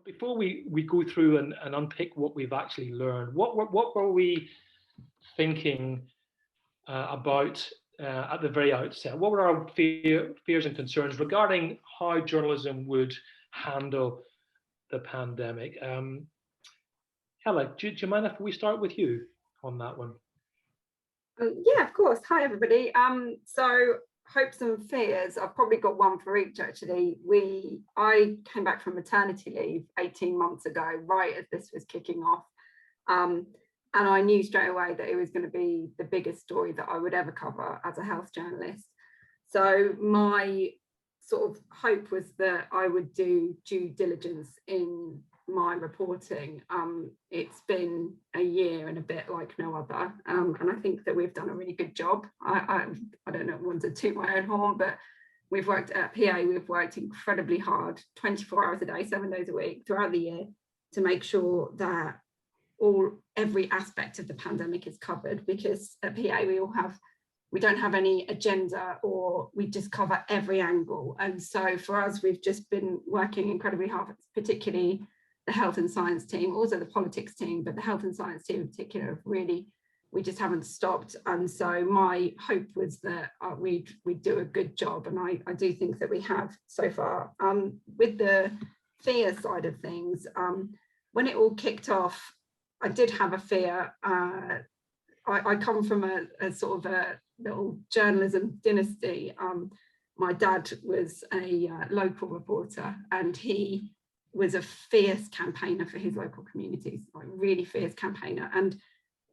before we go through and unpick what we've actually learned, what were we thinking about at the very outset? What were our fears and concerns regarding how journalism would handle the pandemic? Ella, do you mind if we start with you on that one? Yeah, of course. Hi, everybody. So hopes and fears, I've probably got one for each, actually. I came back from maternity leave 18 months ago, right as this was kicking off. And I knew straight away that it was going to be the biggest story that I would ever cover as a health journalist. So my sort of hope was that I would do due diligence in my reporting. It's been a year and a bit like no other, and I think that we've done a really good job. I don't know, want to toot my own horn, but we've worked at PA, we've worked incredibly hard, 24 hours a day, 7 days a week throughout the year, to make sure that every aspect of the pandemic is covered, because at PA we don't have any agenda, or we just cover every angle. And so for us, we've just been working incredibly hard, particularly the health and science team, also the politics team, but the health and science team in particular, really, we just haven't stopped. And so my hope was that we'd do a good job, and I do think that we have so far. With the fear side of things, when it all kicked off, I did have a fear. I come from a sort of a little journalism dynasty. My dad was a local reporter, and he was a fierce campaigner for his local communities, like really fierce campaigner. And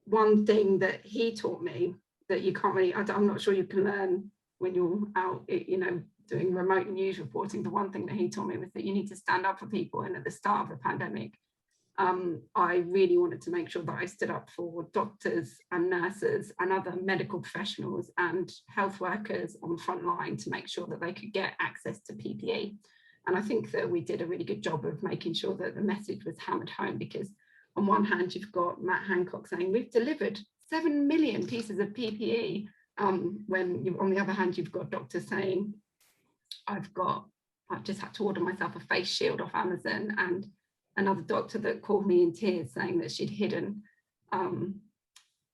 one thing that he taught me that you can't really, I'm not sure you can learn when you're out, doing remote news reporting, the one thing that he taught me was that you need to stand up for people. And at the start of the pandemic, I really wanted to make sure that I stood up for doctors and nurses and other medical professionals and health workers on the front line to make sure that they could get access to PPE. And I think that we did a really good job of making sure that the message was hammered home, because on one hand, you've got Matt Hancock saying we've delivered 7 million pieces of PPE, when on the other hand, you've got doctors saying, I've just had to order myself a face shield off Amazon, and another doctor that called me in tears saying that she'd hidden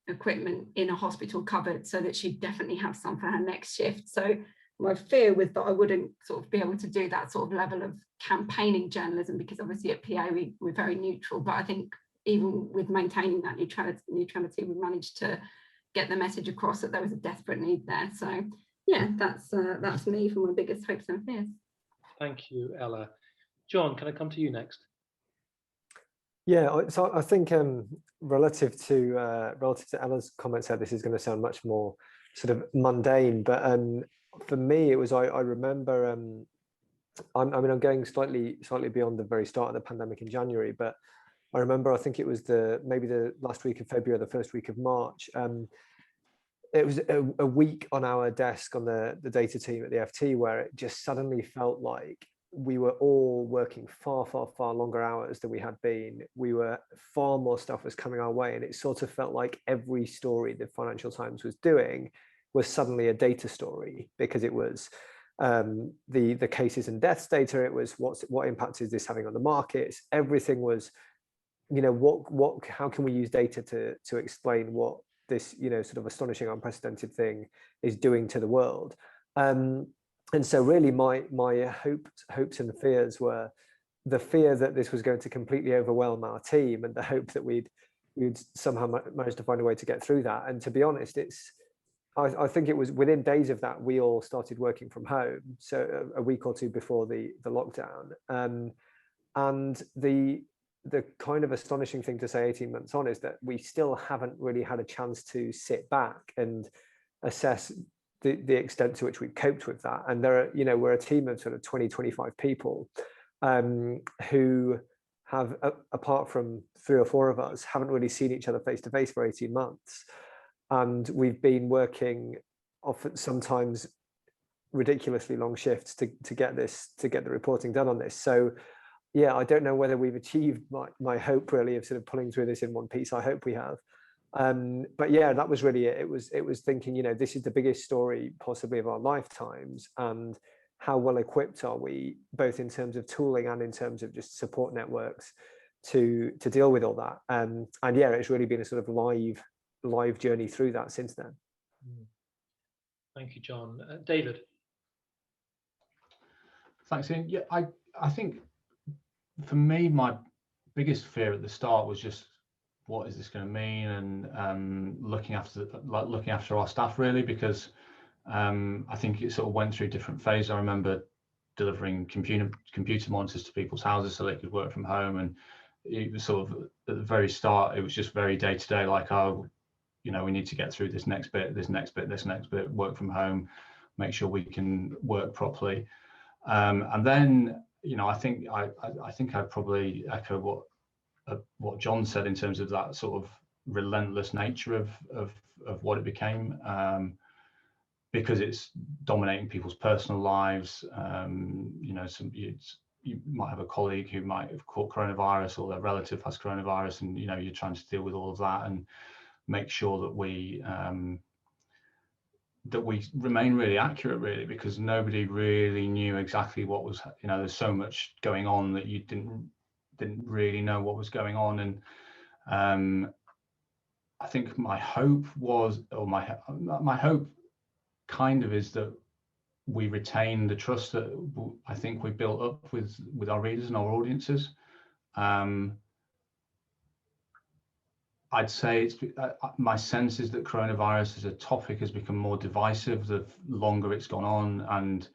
equipment in a hospital cupboard so that she'd definitely have some for her next shift. So my fear was that I wouldn't sort of be able to do that sort of level of campaigning journalism, because obviously at PA we're very neutral, but I think even with maintaining that neutrality, we managed to get the message across that there was a desperate need there. So yeah, that's me for my biggest hopes and fears. Thank you, Ella. John, can I come to you next? Yeah, so I think relative to Ella's comments, this is going to sound much more sort of mundane, but for me, it was, I remember, I'm going slightly beyond the very start of the pandemic in January, but I remember, I think it was maybe the last week of February, the first week of March. It was a week on our desk on the data team at the FT, where it just suddenly felt like we were all working far, far, far longer hours than we had been. Far more stuff was coming our way, and it sort of felt like every story the Financial Times was doing was suddenly a data story, because it was the cases and deaths data. It was what impact is this having on the markets? Everything was, how can we use data to explain what this sort of astonishing, unprecedented thing is doing to the world. And so really my hopes and fears were the fear that this was going to completely overwhelm our team, and the hope that we'd somehow manage to find a way to get through that. And to be honest, I think it was within days of that, we all started working from home. So a week or two before the lockdown. And the kind of astonishing thing to say 18 months on is that we still haven't really had a chance to sit back and assess the extent to which we've coped with that. And we're a team of sort of 20, 25 people who have, apart from 3 or 4 of us, haven't really seen each other face to face for 18 months. And we've been working often, sometimes ridiculously long shifts to get the reporting done on this. So yeah, I don't know whether we've achieved my hope really of sort of pulling through this in one piece. I hope we have. But yeah, that was really it. It was thinking, this is the biggest story possibly of our lifetimes, and how well equipped are we, both in terms of tooling and in terms of just support networks to deal with all that. And yeah, it's really been a sort of live journey through that since then. Thank you, John. David. Thanks, Ian. Yeah, I think for me, my biggest fear at the start was just, what is this going to mean, and looking after our staff, really, because I think it sort of went through different phases. I remember delivering computer monitors to people's houses so they could work from home, and it was sort of at the very start, it was just very day to day, like, oh, you know, we need to get through this next bit, work from home, make sure we can work properly. And then, you know, I think I'd probably echo what John said in terms of that sort of relentless nature of what it became, because it's dominating people's personal lives. You know, you might have a colleague who might have caught coronavirus, or their relative has coronavirus, and, you know, you're trying to deal with all of that and make sure that we remain really accurate, really, because nobody really knew exactly what was, you know, there's so much going on that you didn't really know what was going on. And I think my hope was, or my hope kind of is, that we retain the trust that I think we built up with our readers and our audiences. I'd say it's my sense is that coronavirus as a topic has become more divisive the longer it's gone on, and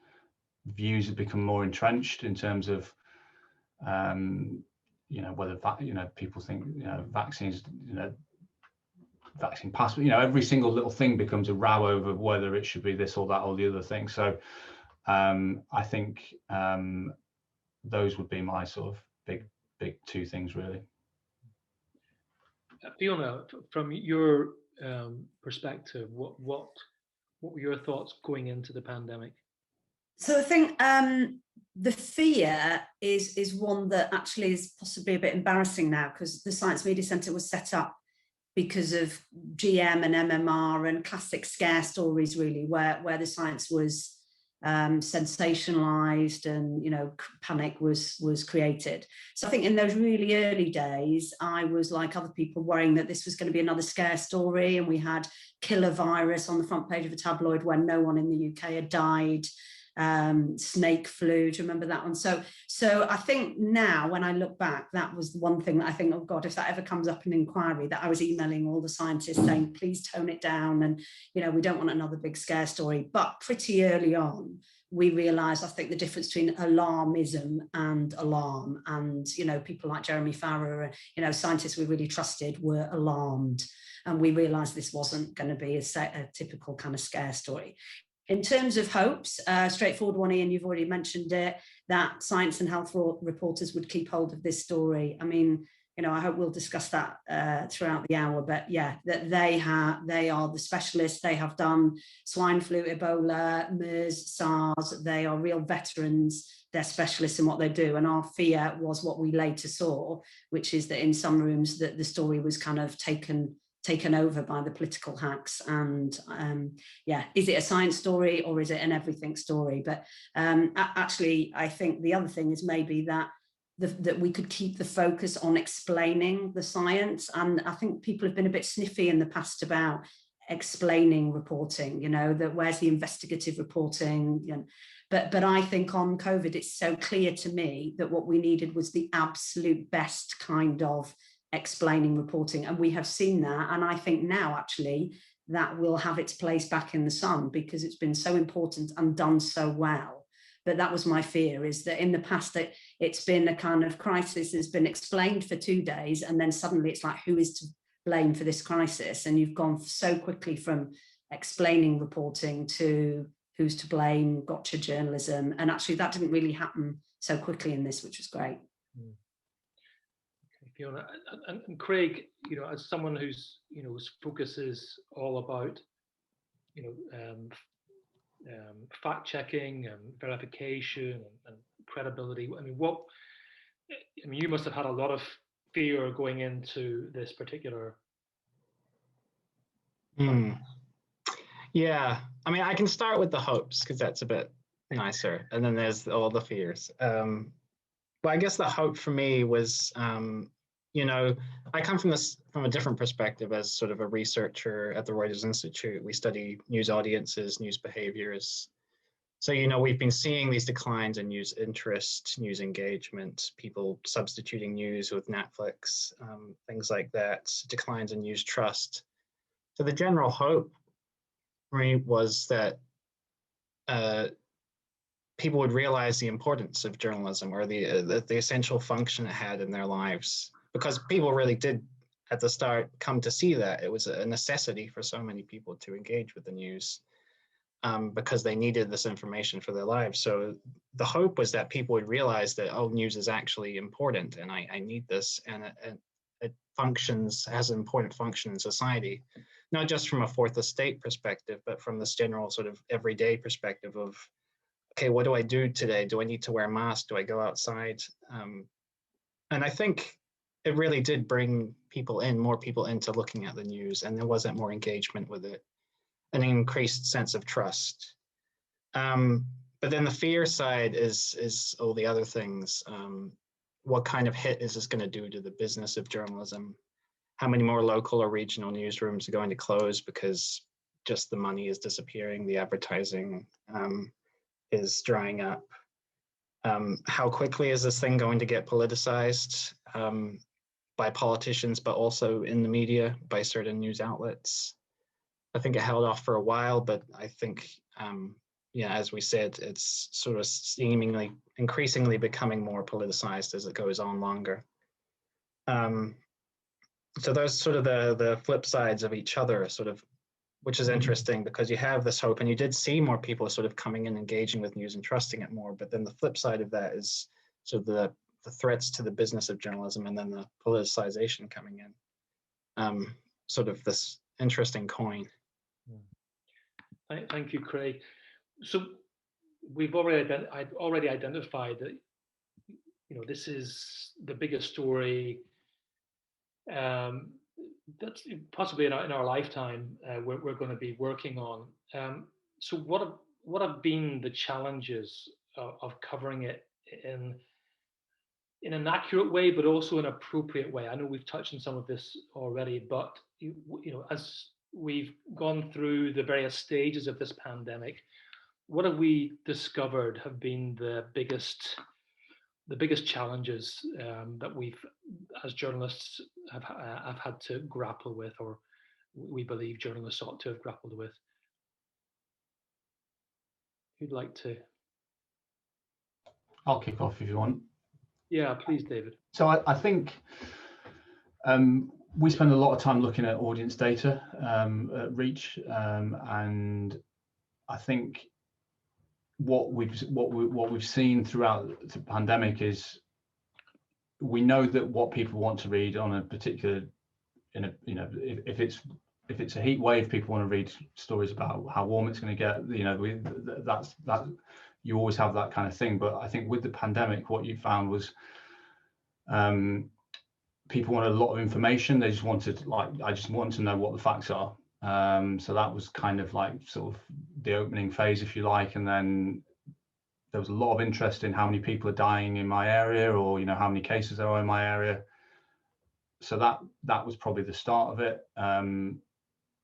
views have become more entrenched in terms of, you know, whether people think, you know, vaccines, you know, vaccine passport, you know, every single little thing becomes a row over whether it should be this or that or the other thing. So I think those would be my sort of big two things, really. Fiona, from your perspective, what were your thoughts going into the pandemic? So I think the fear is one that actually is possibly a bit embarrassing now, because the Science Media Centre was set up because of GM and MMR and classic scare stories, really, where the science was sensationalized and, you know, panic was created. So I think in those really early days, I was like other people worrying that this was going to be another scare story, and we had killer virus on the front page of a tabloid when no one in the UK had died. Snake flu, do you remember that one? So I think now when I look back, that was the one thing that I think, oh God, if that ever comes up in inquiry, that I was emailing all the scientists saying, please tone it down, and, you know, we don't want another big scare story. But pretty early on, we realized, I think, the difference between alarmism and alarm, and, you know, people like Jeremy Farrar, you know, scientists we really trusted, were alarmed, and we realized this wasn't going to be a typical kind of scare story. In terms of hopes, straightforward one, Ian, you've already mentioned it, that science and health reporters would keep hold of this story. I mean, you know, I hope we'll discuss that throughout the hour, but yeah, that they are the specialists. They have done swine flu, Ebola, MERS, SARS. They are real veterans. They're specialists in what they do. And our fear was what we later saw, which is that in some rooms that the story was kind of taken over by the political hacks. And yeah, is it a science story or is it an everything story? But actually, I think the other thing is maybe that we could keep the focus on explaining the science. And I think people have been a bit sniffy in the past about explaining reporting, you know, that where's the investigative reporting? You know, but I think on COVID, it's so clear to me that what we needed was the absolute best kind of explaining reporting, and we have seen that. And I think now actually that will have its place back in the sun, because it's been so important and done so well. But that was my fear, is that in the past that it's been a kind of crisis has been explained for 2 days, and then suddenly it's like, who is to blame for this crisis? And you've gone so quickly from explaining reporting to who's to blame, gotcha journalism, and actually that didn't really happen so quickly in this, which was great. Fiona, and Craig, you know, as someone who's, you know, whose focus is all about, you know, fact checking and verification and credibility. I mean, you must have had a lot of fear going into this particular. Yeah, I mean, I can start with the hopes, because that's a bit nicer. And then there's all the fears. But I guess the hope for me was, you know, I come from a different perspective as sort of a researcher at the Reuters Institute. We study news audiences, news behaviors. So, you know, we've been seeing these declines in news interest, news engagement, people substituting news with Netflix, things like that, declines in news trust. So the general hope for me was that people would realize the importance of journalism, or the essential function it had in their lives, because people really did at the start come to see that it was a necessity for so many people to engage with the news, because they needed this information for their lives. So the hope was that people would realize that, oh, news is actually important, and I need this, and it functions, has an important function in society, not just from a fourth estate perspective, but from this general sort of everyday perspective of, okay, what do I do today? Do I need to wear a mask? Do I go outside? And I think it really did bring more people into looking at the news, and there wasn't more engagement with it, an increased sense of trust. But then the fear side is all the other things. What kind of hit is this going to do to the business of journalism? How many more local or regional newsrooms are going to close because just the money is disappearing, the advertising is drying up? How quickly is this thing going to get politicized by politicians, but also in the media by certain news outlets? I think it held off for a while, but I think, yeah, as we said, it's sort of seemingly increasingly becoming more politicized as it goes on longer. So those sort of the flip sides of each other, sort of, which is interesting, because you have this hope, and you did see more people sort of coming in, engaging with news and trusting it more. But then the flip side of that is sort of the threats to the business of journalism, and then the politicization coming in. Sort of this interesting coin. Thank you, Craig. So we've already identified that, you know, this is the biggest story that's possibly in our lifetime we're going to be working on. So what have been the challenges of covering it in an accurate way, but also an appropriate way? I know we've touched on some of this already, but you know, as we've gone through the various stages of this pandemic, what have we discovered have been the biggest challenges that we've, as journalists, have had to grapple with, or we believe journalists ought to have grappled with? Who'd like to? I'll kick off if you want. Yeah, please, David. So I think we spend a lot of time looking at audience data at Reach, and I think what we've seen throughout the pandemic is, we know that what people want to read on a particular, if it's a heat wave, people want to read stories about how warm it's going to get. You know, that's you always have that kind of thing. But I think with the pandemic, what you found was people wanted a lot of information. They just wanted, I just want to know what the facts are. So that was kind of like sort of the opening phase, if you like. And then there was a lot of interest in how many people are dying in my area, or, you know, how many cases there are in my area. So that was probably the start of it.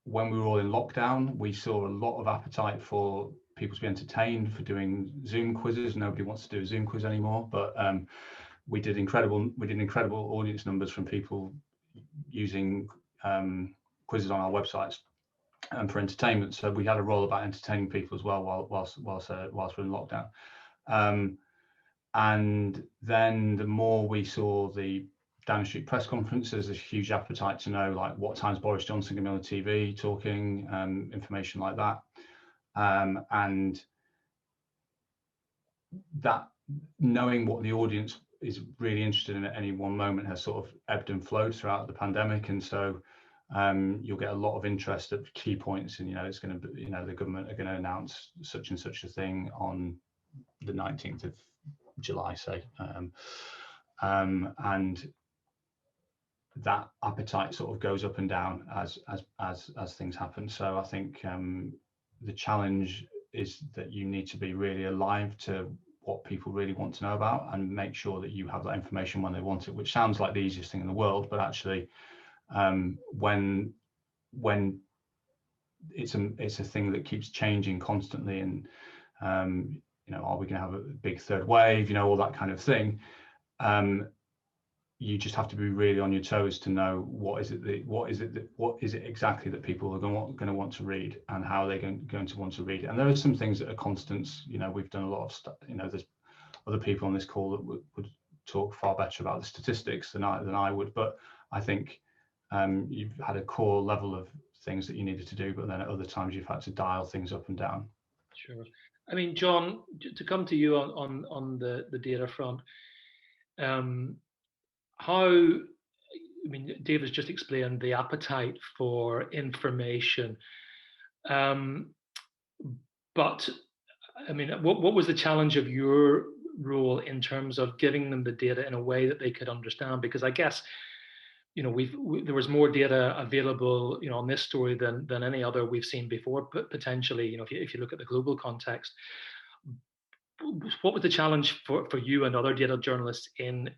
When we were all in lockdown, we saw a lot of appetite for people to be entertained, for doing Zoom quizzes. Nobody wants to do a Zoom quiz anymore, but we did incredible audience numbers from people using quizzes on our websites and for entertainment. So we had a role about entertaining people as well whilst we're in lockdown. And then the more we saw the Downing Street press conferences, there's a huge appetite to know, like, what time's Boris Johnson going to be on the TV talking, information like that. And that, knowing what the audience is really interested in at any one moment, has sort of ebbed and flowed throughout the pandemic. And so you'll get a lot of interest at key points, and, you know, it's going to be, you know, the government are going to announce such and such a thing on the 19th of July, say, and that appetite sort of goes up and down as things happen. So I think the challenge is that you need to be really alive to what people really want to know about, and make sure that you have that information when they want it, which sounds like the easiest thing in the world, but actually when it's a thing that keeps changing constantly, and you know, are we going to have a big third wave, you know, all that kind of thing. You just have to be really on your toes to know what is it exactly that people are going to want to read, and how they're going to want to read it. And there are some things that are constants. You know, we've done a lot of stuff. You know, there's other people on this call that would talk far better about the statistics than I would. But I think you've had a core level of things that you needed to do, but then at other times you've had to dial things up and down. Sure. I mean, John, to come to you on the data front, how, I mean, David's just explained the appetite for information, but I mean, what was the challenge of your role in terms of giving them the data in a way that they could understand? Because I guess, you know, there was more data available, you know, on this story than any other we've seen before, but potentially, you know, if you look at the global context. What was the challenge for you and other data journalists in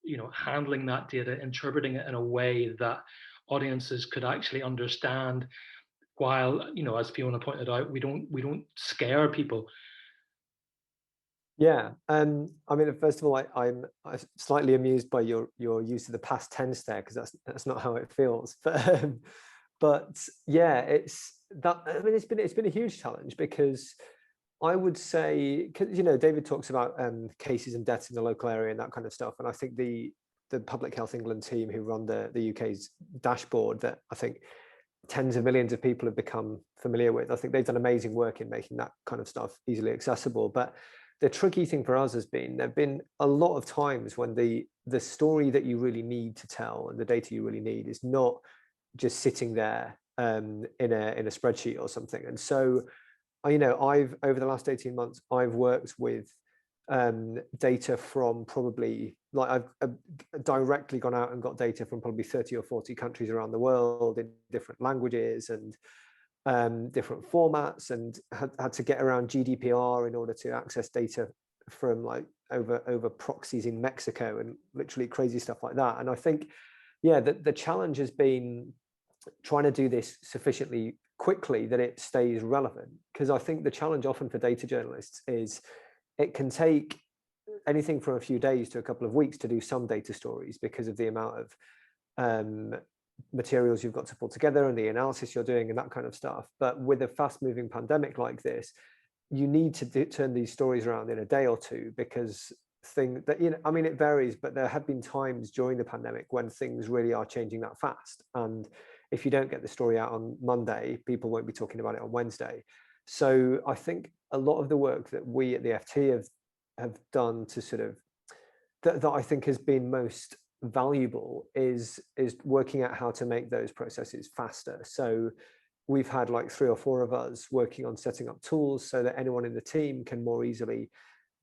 you know, handling that data, interpreting it in a way that audiences could actually understand, while, you know, as Fiona pointed out, we don't scare people? Yeah, I mean, first of all, I'm slightly amused by your use of the past tense there, because that's not how it feels. But yeah, it's that. I mean, it's been a huge challenge, because I would say, because, you know, David talks about cases and deaths in the local area and that kind of stuff, and I think the Public Health England team who run the UK's dashboard, that I think tens of millions of people have become familiar with, I think they've done amazing work in making that kind of stuff easily accessible. But the tricky thing for us has been, there've been a lot of times when the story that you really need to tell and the data you really need is not just sitting there in a spreadsheet or something. And so, you know, I've, over the last 18 months, I've worked with data from probably, like, I've directly gone out and got data from probably 30 or 40 countries around the world in different languages and different formats, and had to get around GDPR in order to access data from, like, over proxies in Mexico and literally crazy stuff like that. And I think, yeah, the challenge has been trying to do this sufficiently quickly that it stays relevant, because I think the challenge often for data journalists is it can take anything from a few days to a couple of weeks to do some data stories, because of the amount of materials you've got to pull together and the analysis you're doing and that kind of stuff. But with a fast moving pandemic like this, you need to turn these stories around in a day or two, because you know, I mean, it varies, but there have been times during the pandemic when things really are changing that fast. And if you don't get the story out on Monday, people won't be talking about it on Wednesday. So I think a lot of the work that we at the FT have done to sort of, that I think has been most valuable is working out how to make those processes faster. So we've had like 3 or 4 of us working on setting up tools so that anyone in the team can more easily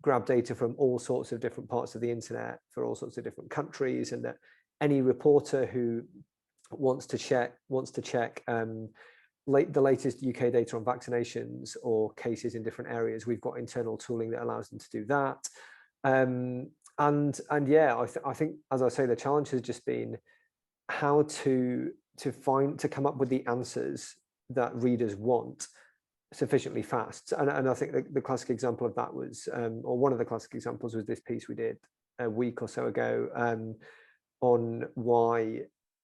grab data from all sorts of different parts of the internet for all sorts of different countries, and that any reporter who wants to check the latest UK data on vaccinations or cases in different areas, we've got internal tooling that allows them to do that. And yeah, I think, as I say, the challenge has just been how to come up with the answers that readers want sufficiently fast. And I think the classic example of that was, or one of the classic examples was this piece we did a week or so ago on why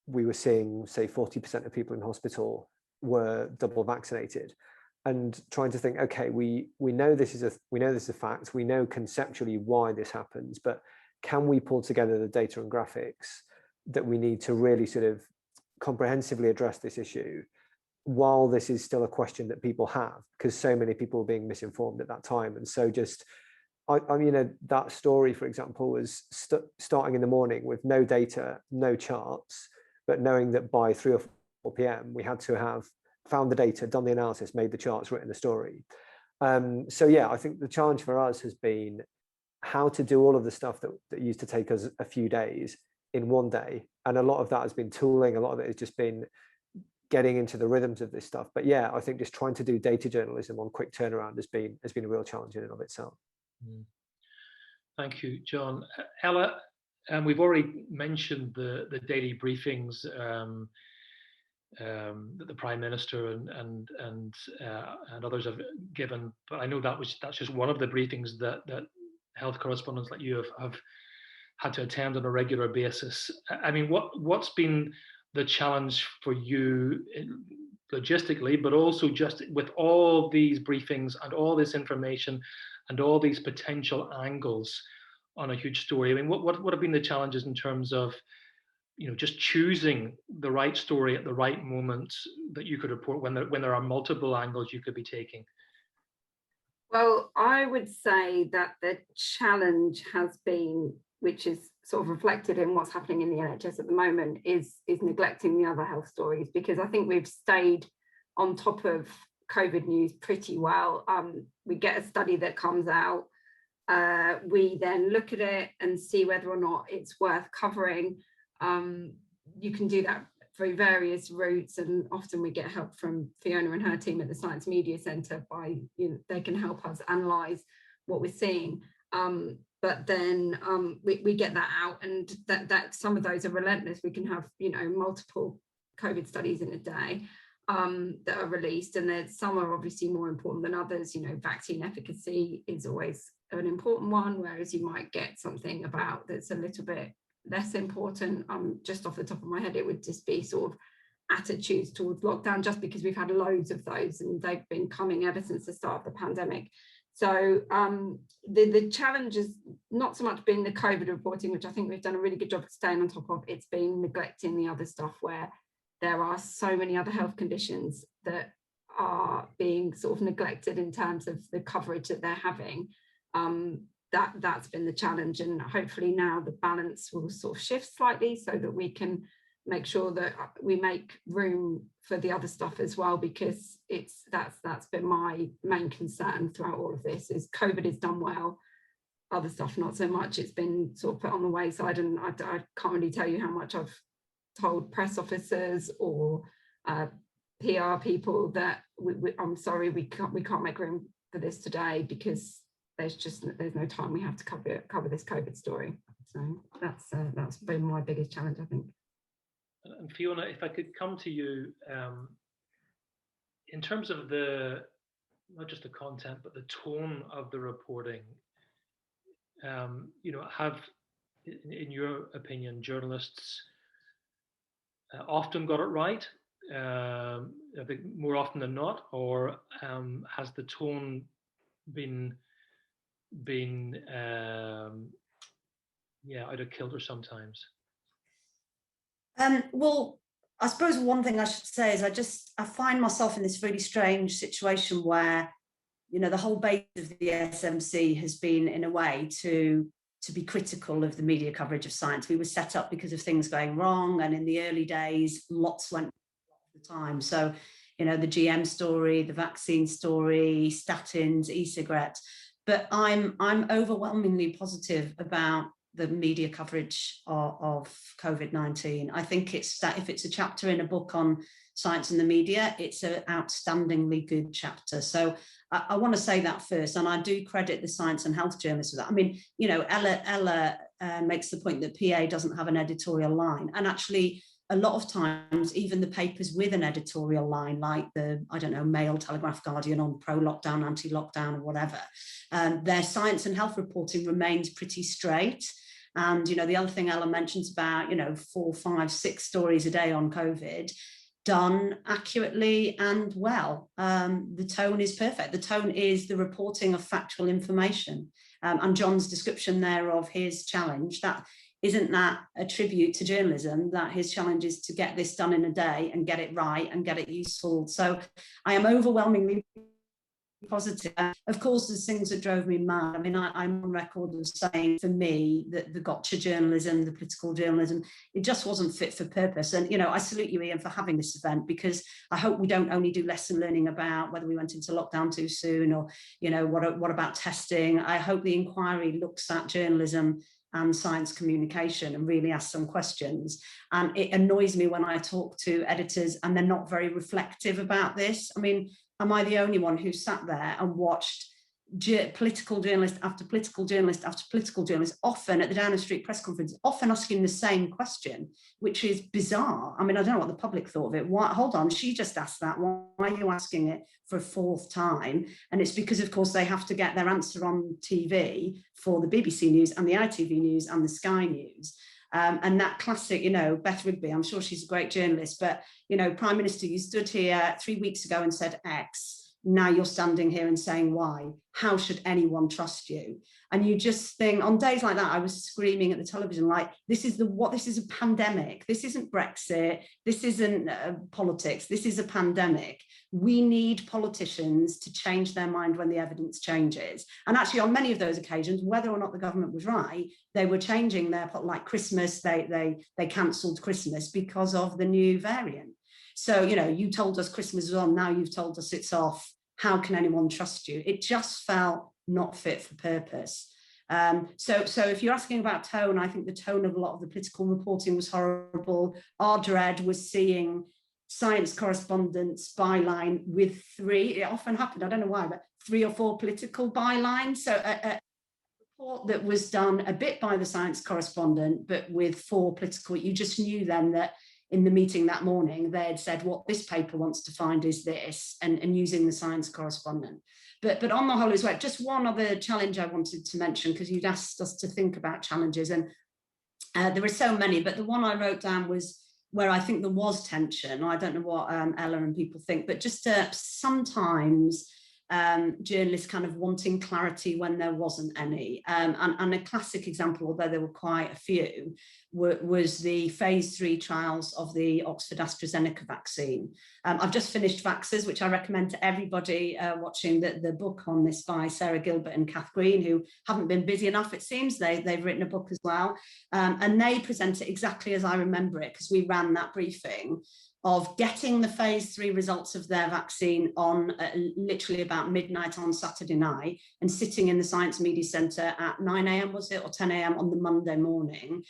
we were seeing, say, 40% of people in hospital were double vaccinated, and trying to think, okay, we know this is a fact, we know conceptually why this happens, but can we pull together the data and graphics that we need to really sort of comprehensively address this issue, while this is still a question that people have, because so many people were being misinformed at that time. And so just, I mean, that story, for example, was starting in the morning with no data, no charts, but knowing that by 3 or 4 p.m. we had to have found the data, done the analysis, made the charts, written the story. So yeah, I think the challenge for us has been how to do all of the stuff that used to take us a few days in one day. And a lot of that has been tooling. A lot of it has just been getting into the rhythms of this stuff. But yeah, I think just trying to do data journalism on quick turnaround has been a real challenge in and of itself. Thank you, John. Ella, we've already mentioned the daily briefings that the Prime Minister and others have given, but I know that's just one of the briefings that health correspondents like you have had to attend on a regular basis. I mean, what's been the challenge for you logistically, but also just with all these briefings and all this information and all these potential angles on a huge story? I mean, what have been the challenges in terms of, you know, just choosing the right story at the right moment that you could report when there are multiple angles you could be taking? Well, I would say that the challenge has been, which is sort of reflected in what's happening in the NHS at the moment, is neglecting the other health stories, because I think we've stayed on top of COVID news pretty well. We get a study that comes out, we then look at it and see whether or not it's worth covering. You can do that through various routes, and often we get help from Fiona and her team at the Science Media Centre by, you know, they can help us analyse what we're seeing. But then we get that out, and that some of those are relentless. We can have, you know, multiple COVID studies in a day that are released, and then some are obviously more important than others. You know, vaccine efficacy is always an important one, whereas you might get something about that's a little bit less important. Just off the top of my head, it would just be sort of attitudes towards lockdown, just because we've had loads of those and they've been coming ever since the start of the pandemic. So the challenge has not so much been the COVID reporting, which I think we've done a really good job of staying on top of. It's been neglecting the other stuff, where there are so many other health conditions that are being sort of neglected in terms of the coverage that they're having. That's been the challenge, and hopefully now the balance will sort of shift slightly so that we can make sure that we make room for the other stuff as well, because that's been my main concern throughout all of this. Is COVID is done well, other stuff not so much. It's been sort of put on the wayside, and I can't really tell you how much I've told press officers or PR people that I'm sorry, we can't make room for this today, because there's no time. We have to cover this COVID story. So that's been my biggest challenge, I think. And Fiona, if I could come to you, in terms of not just the content, but the tone of the reporting, you know, have, in your opinion, journalists often got it right, I think more often than not, or has the tone been out of kilter sometimes? Well, I suppose one thing I should say is I find myself in this really strange situation where, you know, the whole base of the SMC has been, in a way, to be critical of the media coverage of science. We were set up because of things going wrong, and in the early days, lots went wrong all the time. So, you know, the GM story, the vaccine story, statins, e-cigarettes. But I'm overwhelmingly positive about the media coverage of COVID-19. I think it's that if it's a chapter in a book on science and the media, it's an outstandingly good chapter. So I want to say that first, and I do credit the science and health journalists for that. I mean, you know, Ella makes the point that PA doesn't have an editorial line, and actually a lot of times, even the papers with an editorial line, like the, I don't know, Mail, Telegraph, Guardian on pro-lockdown, anti-lockdown, or whatever, their science and health reporting remains pretty straight. And, you know, the other thing Ella mentions about, you know, 4, 5, 6 stories a day on COVID, done accurately and well. The tone is perfect. The tone is the reporting of factual information. And John's description there of his challenge, isn't that a tribute to journalism, that his challenge is to get this done in a day and get it right and get it useful. So I am overwhelmingly positive. Of course, there's things that drove me mad. I mean, I'm on record of saying, for me, that the gotcha journalism, the political journalism, it just wasn't fit for purpose. And, you know, I salute you, Ian, for having this event, because I hope we don't only do lesson learning about whether we went into lockdown too soon, or, you know, what about testing. I hope the inquiry looks at journalism and science communication and really ask some questions. And it annoys me when I talk to editors and they're not very reflective about this. I mean, am I the only one who sat there and watched political journalist after political journalist after political journalist, often at the Downing Street press conference, often asking the same question, which is bizarre. I mean, I don't know what the public thought of it. Why, hold on, she just asked that. Why are you asking it for a fourth time? And it's because, of course, they have to get their answer on TV for the BBC News and the ITV News and the Sky News. And that classic, you know, Beth Rigby, I'm sure she's a great journalist, but, you know, Prime Minister, you stood here 3 weeks ago and said X. Now you're standing here and saying why. How should anyone trust you? And you just think, on days like that, I was screaming at the television like, this is a pandemic. This isn't Brexit. This isn't politics. This is a pandemic. We need politicians to change their mind when the evidence changes. And actually, on many of those occasions, whether or not the government was right, they were changing their, like Christmas, they cancelled Christmas because of the new variant. So, you know, you told us Christmas was on, now you've told us it's off. How can anyone trust you? It just felt not fit for purpose. So if you're asking about tone, I think the tone of a lot of the political reporting was horrible. Our dread was seeing science correspondents byline with three, it often happened, I don't know why, but 3 or 4 political bylines. So a report that was done a bit by the science correspondent, but with 4 political, you just knew then that in the meeting that morning, they had said what this paper wants to find is this, and using the science correspondent. But on the whole as well, just one other challenge I wanted to mention, because you'd asked us to think about challenges, and there were so many, but the one I wrote down was where I think there was tension. I don't know what Ella and people think, but just sometimes journalists kind of wanting clarity when there wasn't any. And a classic example, although there were quite a few, was the phase 3 trials of the Oxford AstraZeneca vaccine. I've just finished Vaxxers, which I recommend to everybody watching the book on this by Sarah Gilbert and Kath Green, who haven't been busy enough, it seems. They've written a book as well. And they present it exactly as I remember it, because we ran that briefing of getting the phase 3 results of their vaccine on literally about midnight on Saturday night, and sitting in the Science Media Centre at 9 a.m, was it, or 10 a.m. on the Monday morning,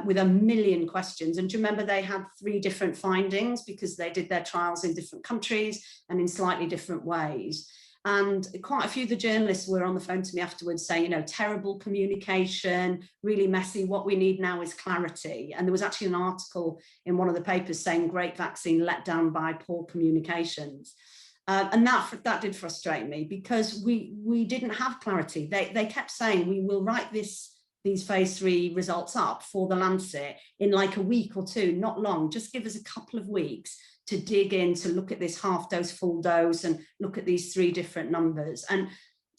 with a million questions. And do you remember they had 3 different findings because they did their trials in different countries and in slightly different ways. And quite a few of the journalists were on the phone to me afterwards saying, you know, terrible communication, really messy. What we need now is clarity. And there was actually an article in one of the papers saying great vaccine let down by poor communications. And that did frustrate me, because we didn't have clarity. They kept saying, we will write these phase 3 results up for the Lancet in like a week or 2, not long, just give us a couple of weeks to dig in, to look at this half dose, full dose, and look at these 3 different numbers. And,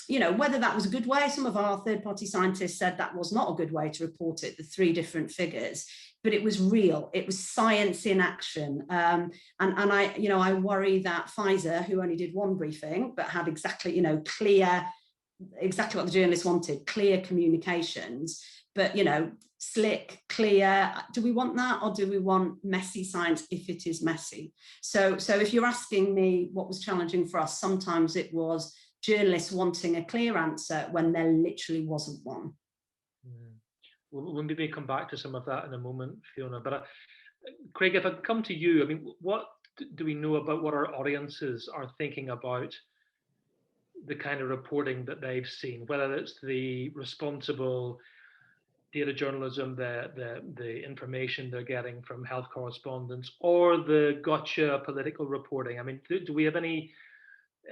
you know, whether that was a good way, some of our third-party scientists said that was not a good way to report it, the 3 different figures, but it was real. It was science in action. And I worry that Pfizer, who only did 1 briefing, but had exactly, you know, exactly what the journalists wanted, clear communications, but, you know, slick, clear. Do we want that, or do we want messy science if it is messy? So if you're asking me what was challenging for us, sometimes it was journalists wanting a clear answer when there literally wasn't one. We'll maybe come back to some of that in a moment, Fiona. But Craig, if I come to you, I mean, what do we know about what our audiences are thinking about the kind of reporting that they've seen, whether it's the responsible data journalism, the information they're getting from health correspondents, or the gotcha political reporting? I mean, do we have any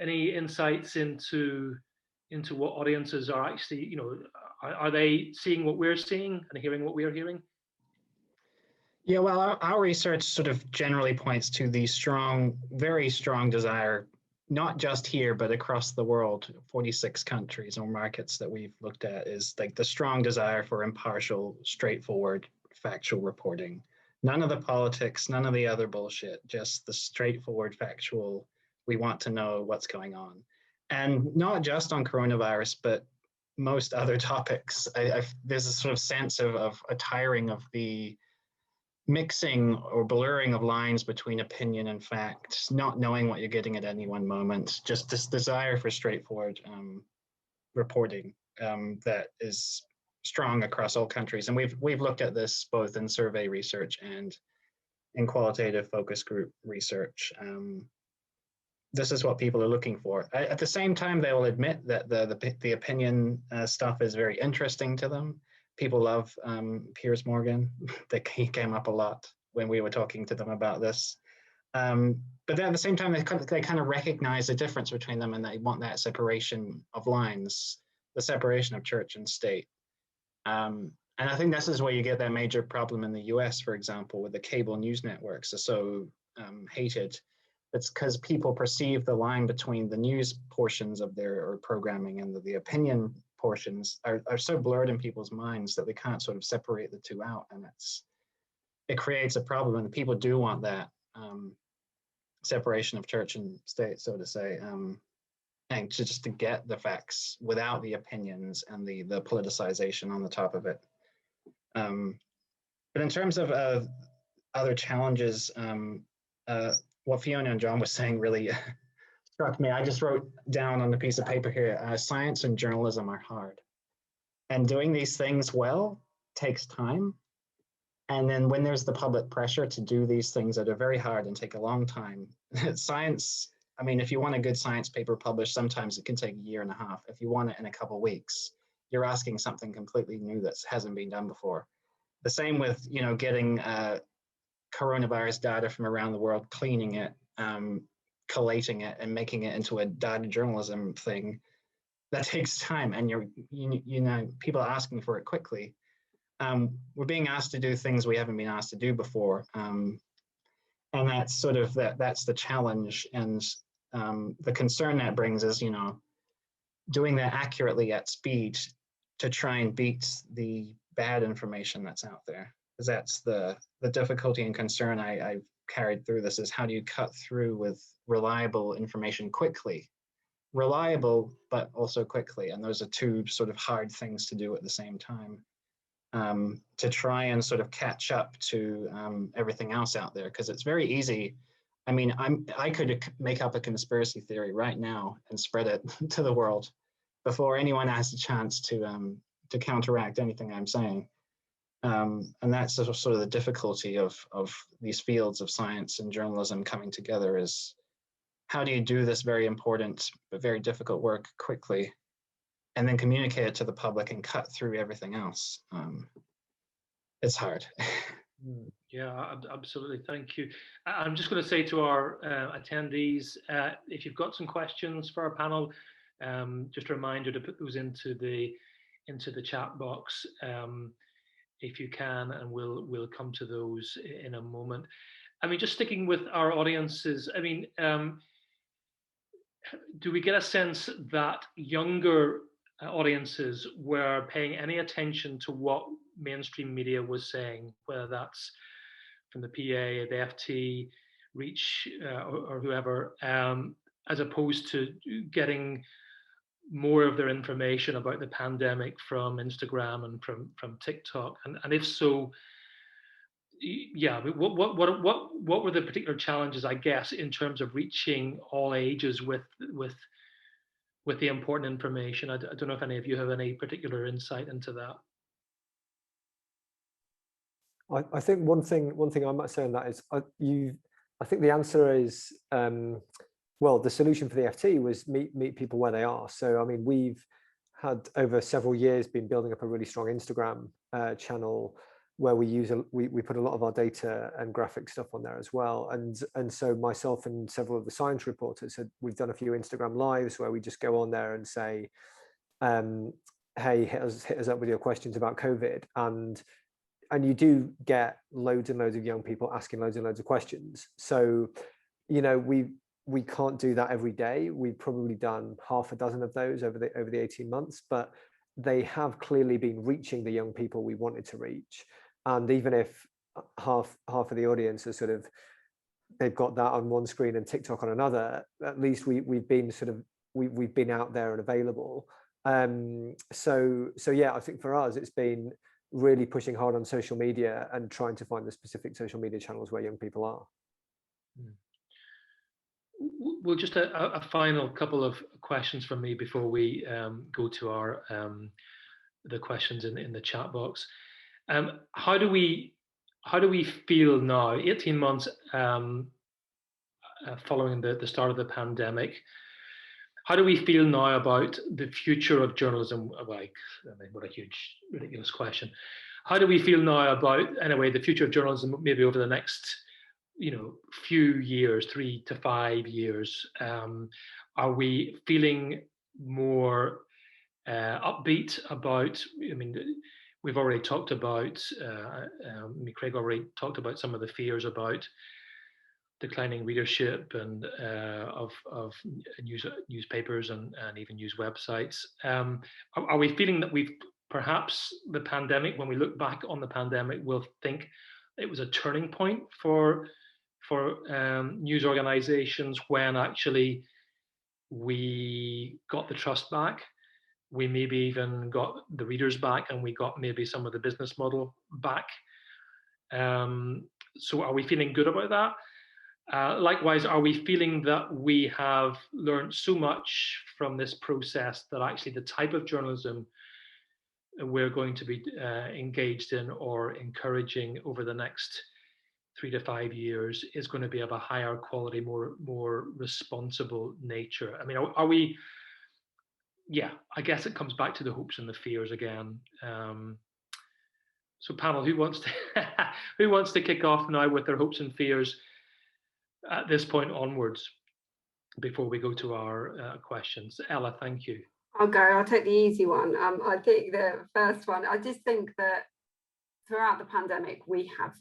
insights into what audiences are actually, you know, are they seeing what we're seeing and hearing what we are hearing? Yeah, well, our research sort of generally points to the strong, very strong desire, not just here, but across the world, 46 countries or markets that we've looked at, is like the strong desire for impartial, straightforward, factual reporting. None of the politics, none of the other bullshit, just the straightforward, factual, we want to know what's going on. And not just on coronavirus, but most other topics. There's a sort of sense of a tiring of the mixing or blurring of lines between opinion and fact, not knowing what you're getting at any one moment, just this desire for straightforward reporting that is strong across all countries. And we've looked at this both in survey research and in qualitative focus group research. This is what people are looking for. At the same time, they will admit that the opinion stuff is very interesting to them. People love Piers Morgan. He came up a lot when we were talking to them about this. But then at the same time, they kind of recognize the difference between them, and they want that separation of lines, the separation of church and state. And I think this is where you get that major problem in the US, for example, with the cable news networks are so hated. It's because people perceive the line between the news portions of their programming and the opinion portions are so blurred in people's minds that they can't sort of separate the two out. And it creates a problem, and people do want that separation of church and state, so to say, and just to get the facts without the opinions and the politicization on the top of it. But in terms of other challenges, what Fiona and John was saying really struck me. I just wrote down on a piece of paper here, science and journalism are hard. And doing these things well takes time. And then when there's the public pressure to do these things that are very hard and take a long time, science, I mean, if you want a good science paper published, sometimes it can take a year and a half. If you want it in a couple of weeks, you're asking something completely new that hasn't been done before. The same with, getting coronavirus data from around the world, cleaning it, collating it, and making it into a data journalism thing. That takes time, and people are asking for it quickly. We're being asked to do things we haven't been asked to do before, and that's sort of that's the challenge. And the concern that brings is, doing that accurately at speed to try and beat the bad information that's out there. Because that's the difficulty and concern I've carried through this, is how do you cut through with reliable information quickly? Reliable, but also quickly. And those are two sort of hard things to do at the same time, to try and sort of catch up to everything else out there. Because it's very easy. I mean, I could make up a conspiracy theory right now and spread it to the world before anyone has a chance to counteract anything I'm saying. And that's sort of the difficulty of these fields of science and journalism coming together, is how do you do this very important but very difficult work quickly and then communicate it to the public and cut through everything else? It's hard. Yeah, absolutely. Thank you. I'm just going to say to our attendees, if you've got some questions for our panel, just a reminder to put those into the chat box. If you can, and we'll come to those in a moment. I mean, just sticking with our audiences, I mean, do we get a sense that younger audiences were paying any attention to what mainstream media was saying, whether that's from the PA, the FT, Reach, or whoever, as opposed to getting more of their information about the pandemic from Instagram and from TikTok, and if so, yeah, what were the particular challenges, I guess, in terms of reaching all ages with the important information? I don't know if any of you have any particular insight into that. I think one thing I might say on that is I think the answer is well, the solution for the FT was meet people where they are. So I mean, we've had over several years been building up a really strong Instagram channel where we put a lot of our data and graphic stuff on there as well. And so myself and several of the science reporters we've done a few Instagram lives where we just go on there and say, hey, hit us up with your questions about COVID. And you do get loads and loads of young people asking loads and loads of questions. So, we can't do that every day. We've probably done half a dozen of those over the 18 months, but they have clearly been reaching the young people we wanted to reach. And even if half of the audience is they've got that on one screen and TikTok on another, at least we've been we've been out there and available. So yeah, I think for us, it's been really pushing hard on social media and trying to find the specific social media channels where young people are. Well, just a final couple of questions from me before we go to our the questions in the chat box. How do we feel now, 18 months following the start of the pandemic? How do we feel now about the future of journalism? Like, I mean, what a huge, ridiculous question. How do we feel now about, anyway, the future of journalism, maybe over the next, few years, 3 to 5 years? Are we feeling more upbeat about? I mean, we've already talked about. Craig already talked about some of the fears about declining readership and of newspapers and even news websites. Are we feeling that we've perhaps the pandemic, when we look back on the pandemic, we'll think it was a turning point for news organizations, when actually we got the trust back, we maybe even got the readers back, and we got maybe some of the business model back? So are we feeling good about that? Likewise, are we feeling that we have learned so much from this process that actually the type of journalism we're going to be engaged in or encouraging over the next 3 to 5 years is going to be of a higher quality, more responsible nature? I mean, are we? Yeah, I guess it comes back to the hopes and the fears again. So, panel, who wants to kick off now with their hopes and fears at this point onwards, before we go to our questions? Ella, thank you. I'll go. I'll take the easy one. I think the first one, I just think that throughout the pandemic, we have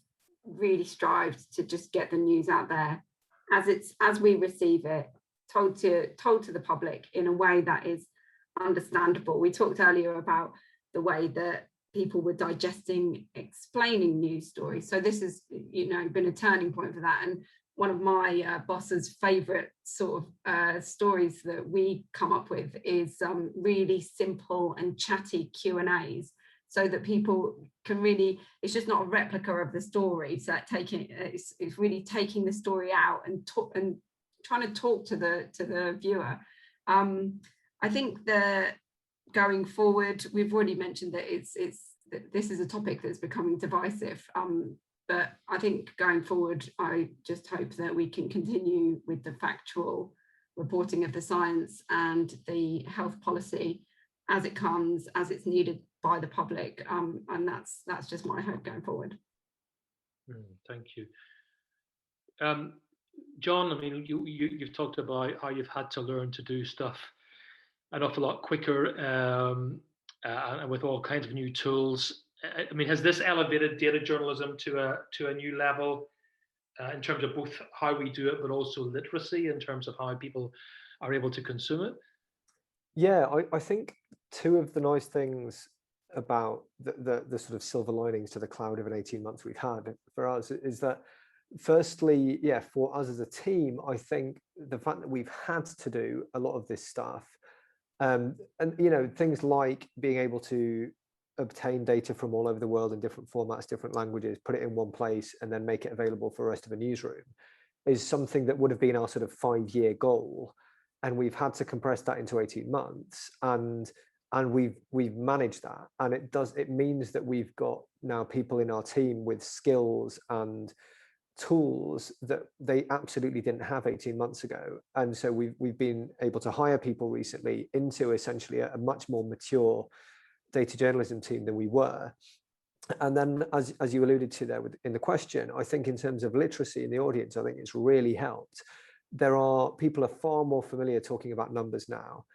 really strived to just get the news out there as we receive it, told to the public in a way that is understandable. We talked earlier about the way that people were digesting, explaining news stories. So this has, been a turning point for that. And one of my boss's favorite sort of stories that we come up with is really simple and chatty Q&As, so that people can really, it's just not a replica of the story. So it's really taking the story out and trying to talk to the viewer. I think that going forward, we've already mentioned that this is a topic that's becoming divisive. But I think going forward, I just hope that we can continue with the factual reporting of the science and the health policy as it comes, as it's needed by the public. And that's just my hope going forward. Thank you. John, I mean, you've talked about how you've had to learn to do stuff an awful lot quicker and with all kinds of new tools. I mean, has this elevated data journalism to a new level in terms of both how we do it, but also literacy in terms of how people are able to consume it? Yeah, I think two of the nice things about the sort of silver linings to the cloud of an 18 months we've had for us is that, firstly, yeah, for us as a team, I think the fact that we've had to do a lot of this stuff, and things like being able to obtain data from all over the world in different formats, different languages, put it in one place, and then make it available for the rest of the newsroom, is something that would have been our sort of 5-year goal, and we've had to compress that into 18 months, and we've managed that. And it means that we've got now people in our team with skills and tools that they absolutely didn't have 18 months ago. And so we've been able to hire people recently into essentially a much more mature data journalism team than we were. And then, as you alluded to there in the question, I think in terms of literacy in the audience, I think it's really helped. People are far more familiar talking about numbers now.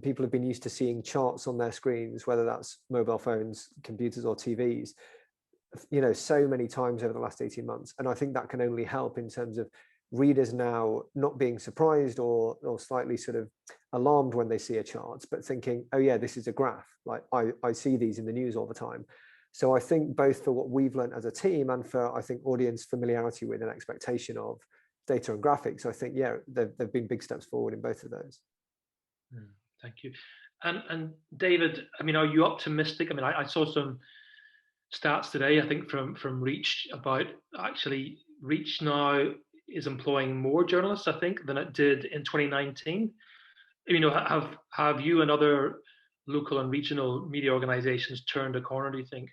People have been used to seeing charts on their screens, whether that's mobile phones, computers, or TVs, so many times over the last 18 months. And I think that can only help in terms of readers now not being surprised or slightly sort of alarmed when they see a chart, but thinking, oh yeah, this is a graph. Like I see these in the news all the time. So I think both for what we've learned as a team and for, I think, audience familiarity with and expectation of data and graphics, I think, yeah, there've been big steps forward in both of those. Thank you. And David, I mean, are you optimistic? I mean, I saw some stats today, I think from Reach, about actually Reach now is employing more journalists, I think, than it did in 2019. Have you and other local and regional media organisations turned a corner, do you think?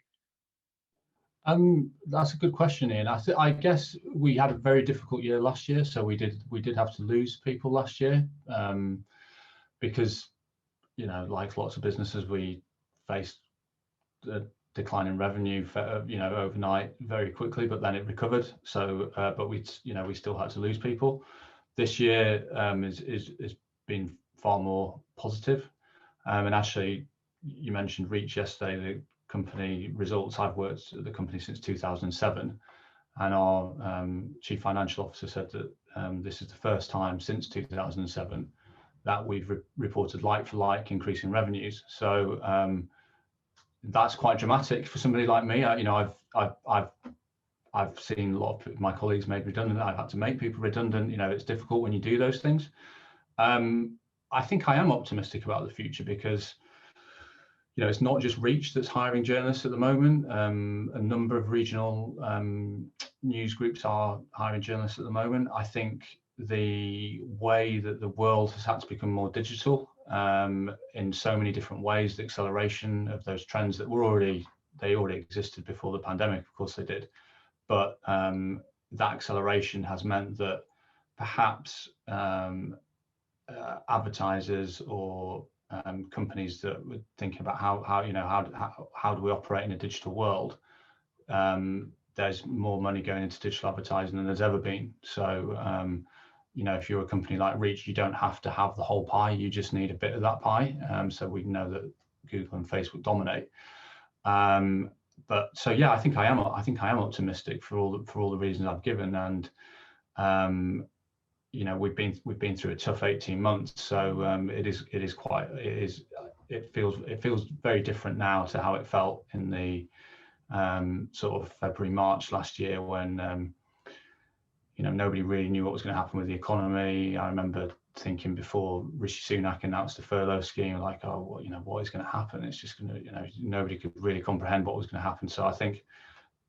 That's a good question, Ian. I guess we had a very difficult year last year, so we did have to lose people last year, because, you know, like lots of businesses, we faced a decline in revenue, you know, overnight very quickly, but then it recovered. So, but we still had to lose people. This year is been far more positive, and actually, you mentioned Reach yesterday. The company results. I've worked at the company since 2007, and our chief financial officer said that this is the first time since 2007 that we've reported like-for-like increase in revenues. So that's quite dramatic for somebody like me. You know, I've seen a lot of my colleagues made redundant. I've had to make people redundant. You know, it's difficult when you do those things. I think I am optimistic about the future because, you know, it's not just Reach that's hiring journalists at the moment. A number of regional news groups are hiring journalists at the moment. I think the way that the world has had to become more digital in so many different ways, the acceleration of those trends that were already existed before the pandemic, of course they did, but that acceleration has meant that perhaps advertisers or companies that were thinking about how do we operate in a digital world, there's more money going into digital advertising than there's ever been. So you know, if you're a company like Reach, you don't have to have the whole pie, you just need a bit of that pie. So we know that Google and Facebook dominate. But so yeah, I think I am optimistic for all the reasons I've given, and you know, we've been through a tough 18 months, so it feels very different now to how it felt in the sort of February, March last year when you know, nobody really knew what was going to happen with the economy. I remember thinking before Rishi Sunak announced the furlough scheme, like, oh, well, you know, what is going to happen? It's just going to, you know, nobody could really comprehend what was going to happen. So I think,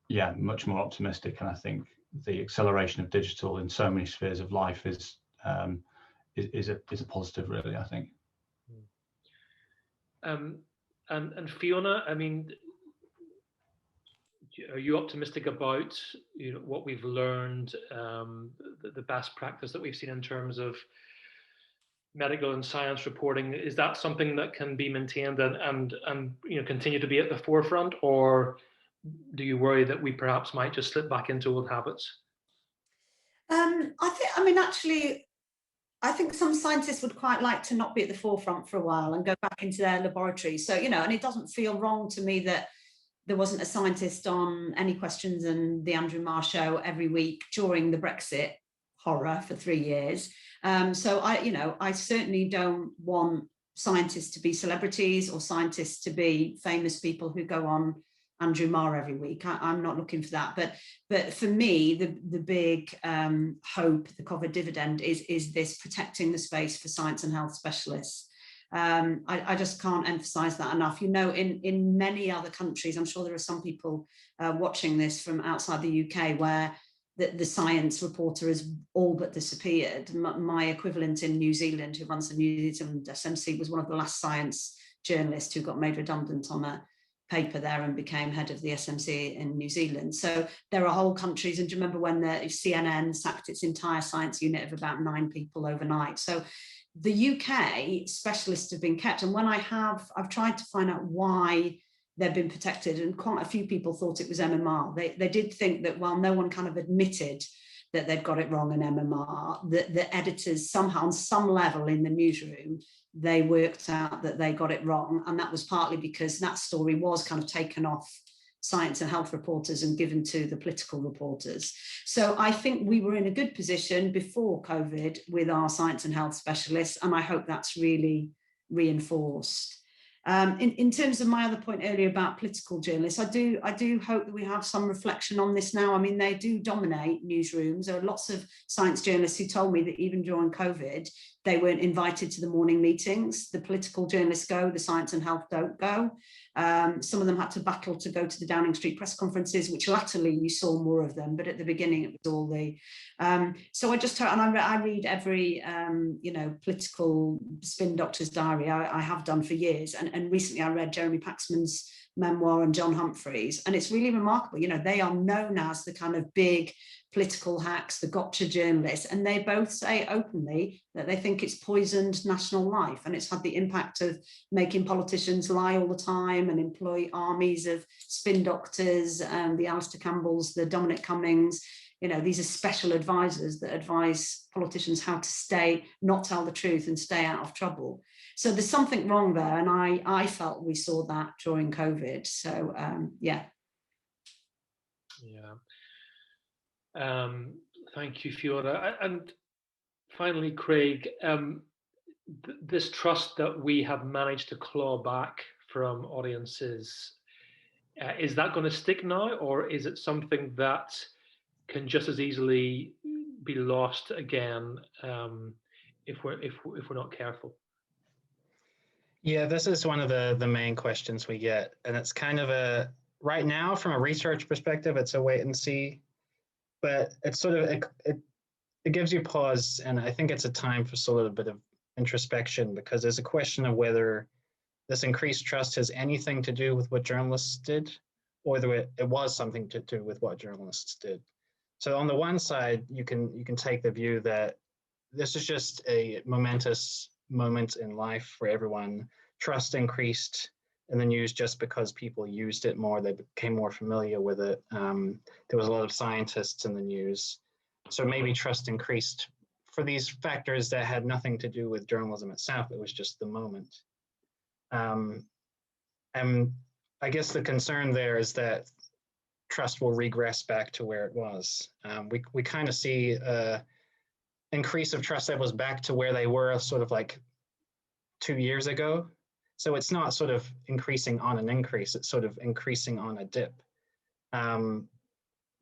yeah, much more optimistic, and I think the acceleration of digital in so many spheres of life is a positive, really, I think. And Fiona, I mean, are you optimistic about, you know, what we've learned, the best practice that we've seen in terms of medical and science reporting? Is that something that can be maintained and you know, continue to be at the forefront, or do you worry that we perhaps might just slip back into old habits? I think some scientists would quite like to not be at the forefront for a while and go back into their laboratory. So, you know, and it doesn't feel wrong to me that there wasn't a scientist on Any Questions and the Andrew Marr Show every week during the Brexit horror for 3 years. So I certainly don't want scientists to be celebrities or scientists to be famous people who go on Andrew Marr every week. I'm not looking for that. But for me, the big hope, the COVID dividend, is this protecting the space for science and health specialists. I just can't emphasize that enough. You know, in many other countries, I'm sure there are some people watching this from outside the UK where the science reporter has all but disappeared. My equivalent in New Zealand, who runs the New Zealand SMC, was one of the last science journalists who got made redundant on a paper there and became head of the SMC in New Zealand. So there are whole countries, and do you remember when the CNN sacked its entire science unit of about 9 people overnight? So the UK specialists have been kept, and when I've tried to find out why they've been protected, and quite a few people thought it was MMR. They did think that while no one kind of admitted that they'd got it wrong in MMR, the editors somehow on some level in the newsroom, they worked out that they got it wrong. And that was partly because that story was kind of taken off science and health reporters and given to the political reporters. So I think we were in a good position before COVID with our science and health specialists, and I hope that's really reinforced. In terms of my other point earlier about political journalists, I do hope that we have some reflection on this now. I mean, they do dominate newsrooms. There are lots of science journalists who told me that even during COVID, they weren't invited to the morning meetings. The political journalists go, the science and health don't go. Some of them had to battle to go to the Downing Street press conferences, which latterly you saw more of them, but at the beginning it was all the. So I just, and I read every, you know, political spin doctor's diary. I have done for years. And recently I read Jeremy Paxman's memoir and John Humphrey's, and it's really remarkable. You know, they are known as the kind of big political hacks, the gotcha journalists, and they both say openly that they think it's poisoned national life, and it's had the impact of making politicians lie all the time and employ armies of spin doctors, and the Alistair Campbells, the Dominic Cummings. You know, these are special advisors that advise politicians how to not tell the truth and stay out of trouble. So there's something wrong there, and I felt we saw that during COVID. So yeah. Yeah. Thank you, Fiona. And finally, Craig, this trust that we have managed to claw back from audiences, is that going to stick now, or is it something that can just as easily be lost again if we're not careful? Yeah, this is one of the main questions we get, and it's kind of right now from a research perspective, it's a wait and see, but it's sort of it gives you pause, and I think it's a time for sort of a bit of introspection, because there's a question of whether this increased trust has anything to do with what journalists did, or whether it was something to do with what journalists did. So on the one side, you can take the view that this is just a momentous moment in life for everyone. Trust increased in the news just because people used it more, they became more familiar with it. There was a lot of scientists in the news. So maybe trust increased for these factors that had nothing to do with journalism itself, it was just the moment. And I guess the concern there is that trust will regress back to where it was. We kind of see increase of trust levels back to where they were sort of like 2 years ago. So it's not sort of increasing on an increase, it's sort of increasing on a dip. And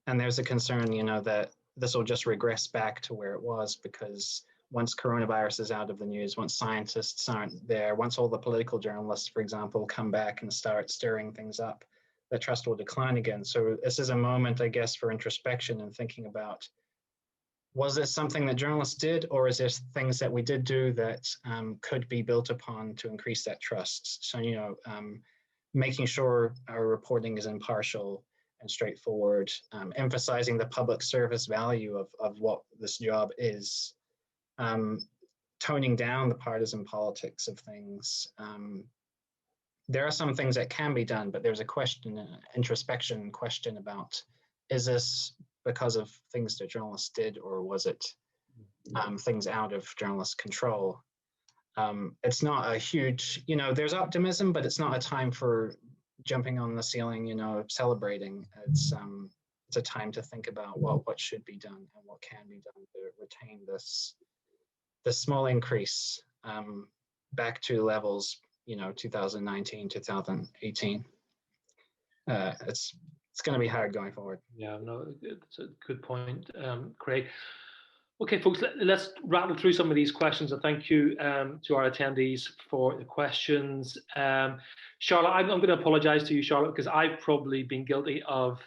there's a concern, you know, that this will just regress back to where it was, because once coronavirus is out of the news, once scientists aren't there, once all the political journalists, for example, come back and start stirring things up, the trust will decline again. So this is a moment, I guess, for introspection and thinking about, was this something that journalists did, or is this things that we did do that could be built upon to increase that trust? So, you know, making sure our reporting is impartial and straightforward, emphasizing the public service value of what this job is, toning down the partisan politics of things. There are some things that can be done, but there's a question, introspection question about, is this because of things that journalists did, or was it things out of journalists' control? It's not a huge, you know, there's optimism, but it's not a time for jumping on the ceiling, you know, celebrating. It's a time to think about, well, what should be done and what can be done to retain this small increase back to levels, you know, 2019, 2018. It's going to be hard going forward. Yeah, no, it's a good point, Craig. Okay, folks, let's rattle through some of these questions. And thank you to our attendees for the questions. Charlotte, I'm going to apologise to you, Charlotte, because I've probably been guilty of,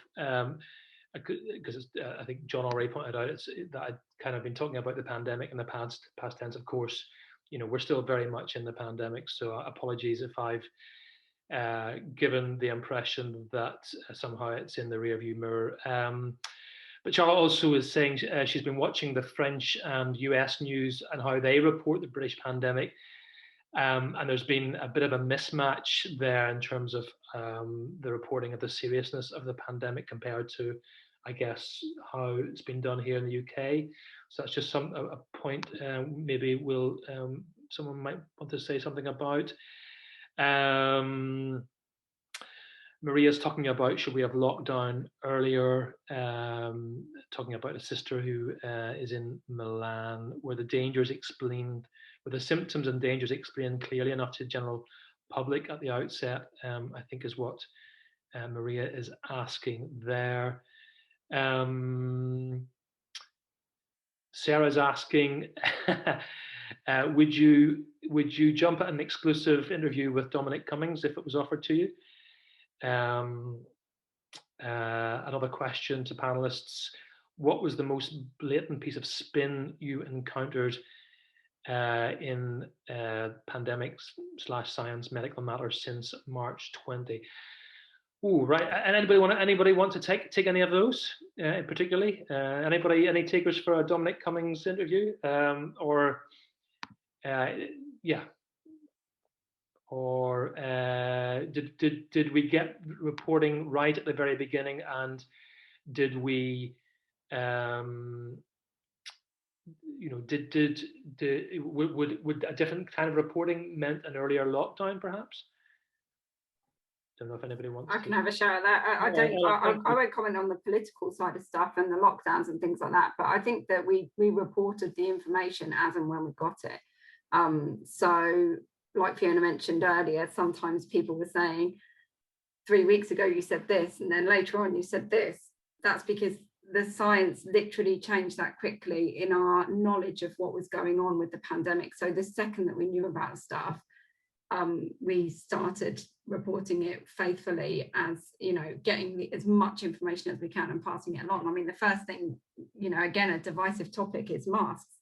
because I think John already pointed out, that I've kind of been talking about the pandemic in the past tense. Of course, you know, we're still very much in the pandemic, so apologies if I've given the impression that somehow it's in the rearview mirror. But Charlotte also is saying she's been watching the French and US news and how they report the British pandemic. And there's been a bit of a mismatch there in terms of the reporting of the seriousness of the pandemic compared to, I guess, how it's been done here in the UK. So that's just a point maybe someone might want to say something about. Maria's talking about, should we have lockdown earlier, talking about a sister who is in Milan, where the symptoms and dangers explained clearly enough to the general public at the outset, I think is what Maria is asking there. Sarah's asking, would you jump at an exclusive interview with Dominic Cummings if it was offered to you? Another question to panelists: what was the most blatant piece of spin you encountered in pandemics/science medical matters since March 20? Oh, right. And anybody want to take any of those particularly? Any takers for a Dominic Cummings interview? Yeah. Or did we get reporting right at the very beginning, and did we would a different kind of reporting meant an earlier lockdown perhaps? Don't know if anybody wants. I can have a share of that. I won't comment on the political side of stuff and the lockdowns and things like that, but I think that we reported the information as and when we got it. So like Fiona mentioned earlier, sometimes people were saying 3 weeks ago you said this, and then later on you said this. That's because the science literally changed that quickly in our knowledge of what was going on with the pandemic. So the second that we knew about stuff, we started reporting it faithfully, as getting as much information as we can and passing it along. I mean, the first thing, again, a divisive topic is masks.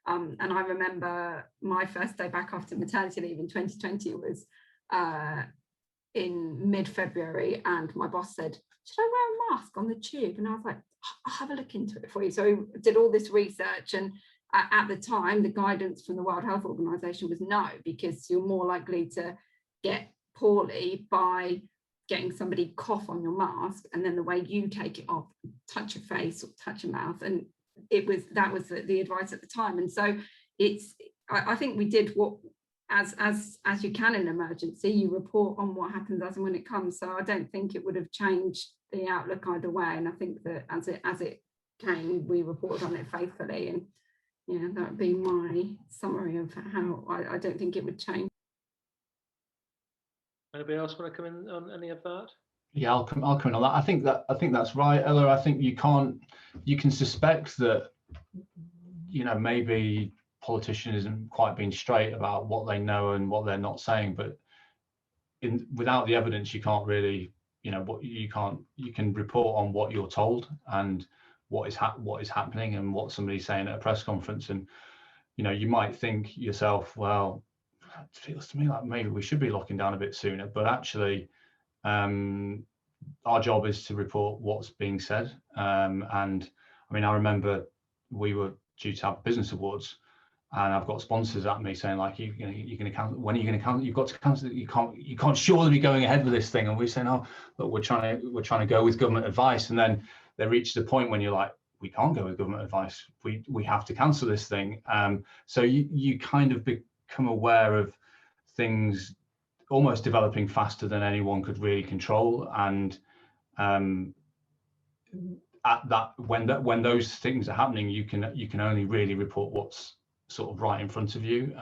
And I remember my first day back after maternity leave in 2020 was in mid-February, and my boss said, should I wear a mask on the tube? And I was like, I'll have a look into it for you. So I did all this research, and at the time, the guidance from the World Health Organization was no, because you're more likely to get poorly by getting somebody cough on your mask, and then the way you take it off, touch your face or touch your mouth. And that was the advice at the time. And so I think we did what as you can in an emergency, you report on what happens as and when it comes. So I don't think it would have changed the outlook either way. And I think that as it came, we reported on it faithfully. And that would be my summary of how I don't think it would change. Anybody else want to come in on any of that? Yeah, I'll come in on that. I think that's right, Ella. I think you can suspect that maybe politician isn't quite being straight about what they know and what they're not saying, but without the evidence you can't really you can report on what you're told and what is happening and what somebody's saying at a press conference. And you might think yourself, well, it feels to me like maybe we should be locking down a bit sooner, but actually our job is to report what's being said. And I mean, I remember we were due to have business awards, and I've got sponsors at me saying, like, you're going to cancel. When are you going to cancel? You've got to cancel it. You can't surely be going ahead with this thing. And we're saying, oh, look, we're trying to go with government advice. And then they reach the point when you're like, we can't go with government advice. We have to cancel this thing. So you kind of become aware of things almost developing faster than anyone could really control. And at that, when those things are happening, you can only really report what's sort of right in front of you.